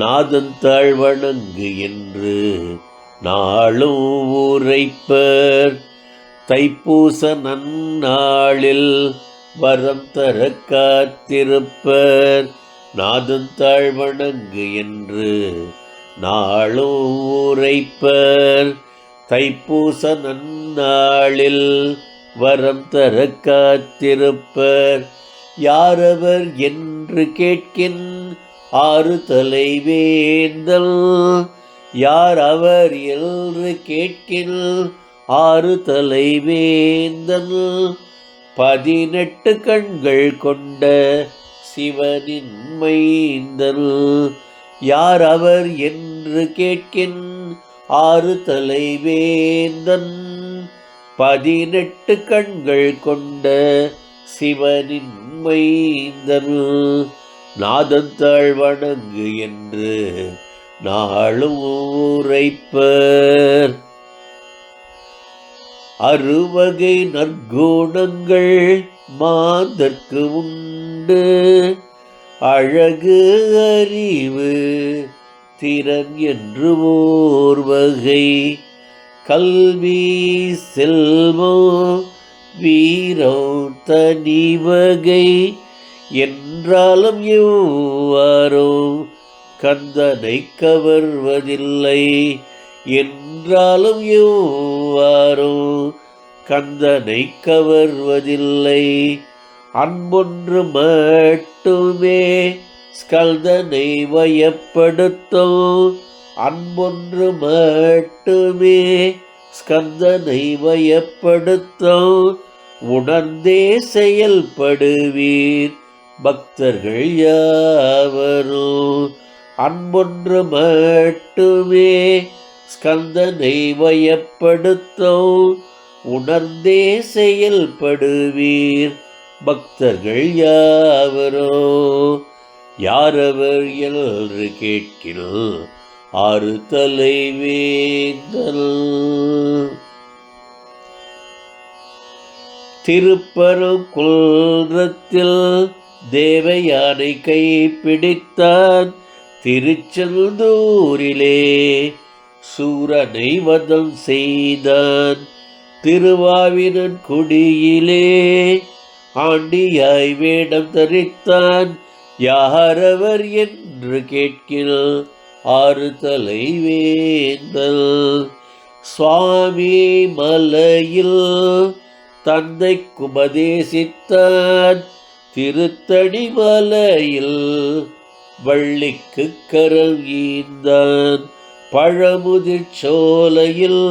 நாதன் தாழ்வணங்கு என்று நாளும் உரைப்பர். தைப்பூச நன்னாளில் வரம் தர காத்திருப்பர். நாதன் தாழ்வணங்கு என்று நாளும் உரைப்பர். தைப்பூச நன்னாளில் வரம் தர காத்திருப்பர். யாரவர் என்று கேட்கின் ஆறு தலை வேந்தல். யார் அவர் என்று கேட்கின் ஆறு தலை வேந்தல். 18 கண்கள் கொண்ட சிவனின் மைந்தல். யார் அவர் என்று கேட்கின் ஆறு தலை வேந்தன். 18 கண்கள் கொண்ட சிவனின் மைந்தன். நாதன் தாழ்வணங்கு என்று நாளும் உரைப்பர். 60 நற்குணங்கள் மாந்தர்க்கு உண்டு. அழகு அறிவு திறன் என்று ஓர் வகை. கல்வி செல்வம் வீரம் தனி வகை. என்றாலும் எவ்வாறோ கந்தனை கவர்வதில்லை. என்றாலும் எவ்வாறோ கந்தனை கவர்வதில்லை. அன்பொன்று மட்டுமே ஸ்கந்தனை வயப்படுத்தும். அன்பொன்று மட்டுமே ஸ்கந்தனை வயப்படுத்தும். உணர்ந்தே செயல்படுவீர் பக்தர்கள் யாவரும். அன்பொன்று மட்டுமே ஸ்கந்தனை வயப்படுத்தும். உணர்ந்தே செயல்படுவீர் பக்தர்கள் யாவரும். யாரவர் என்று கேட்கிறோம் ஆறு தலை வேந்தல். திருப்பரங்குன்றத்தில் தேவயானை கைப்பிடித்தான். திருச்செந்தூரிலே சூரனை வதம் செய்தான். திருவாவினன் குடியிலே ஆண்டியாய் வேடம் தரித்தான். யாரவர் என்று கேட்கிறோம் ஆறு தலை வேந்தல். சுவாமி மலையில் தந்தைக்கு உபதேசித்தான். திருத்தணி மலையில் வள்ளிக்கு கரம் ஈந்தான். பழமுதிர் சோலையில்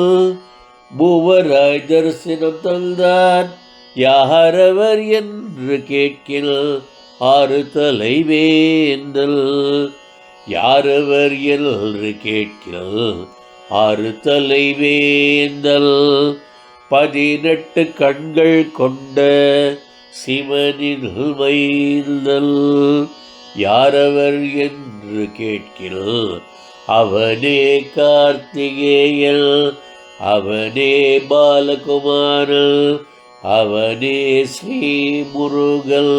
மூவராய் தரிசனம் தந்தான். யாரவர் என்று கேட்கிறோம் ஆறு தலை வேந்தல். யாரவர் என்று கேட்கிறோம் ஆறு தலை வேந்தல். 18 கண்கள் கொண்ட சிவனின் மைந்தல். யாரவர் என்று கேட்கிறோம் அவனே கார்த்திகேயன். அவனே பாலகுமாரன். அவனே ஸ்ரீ முருகன்.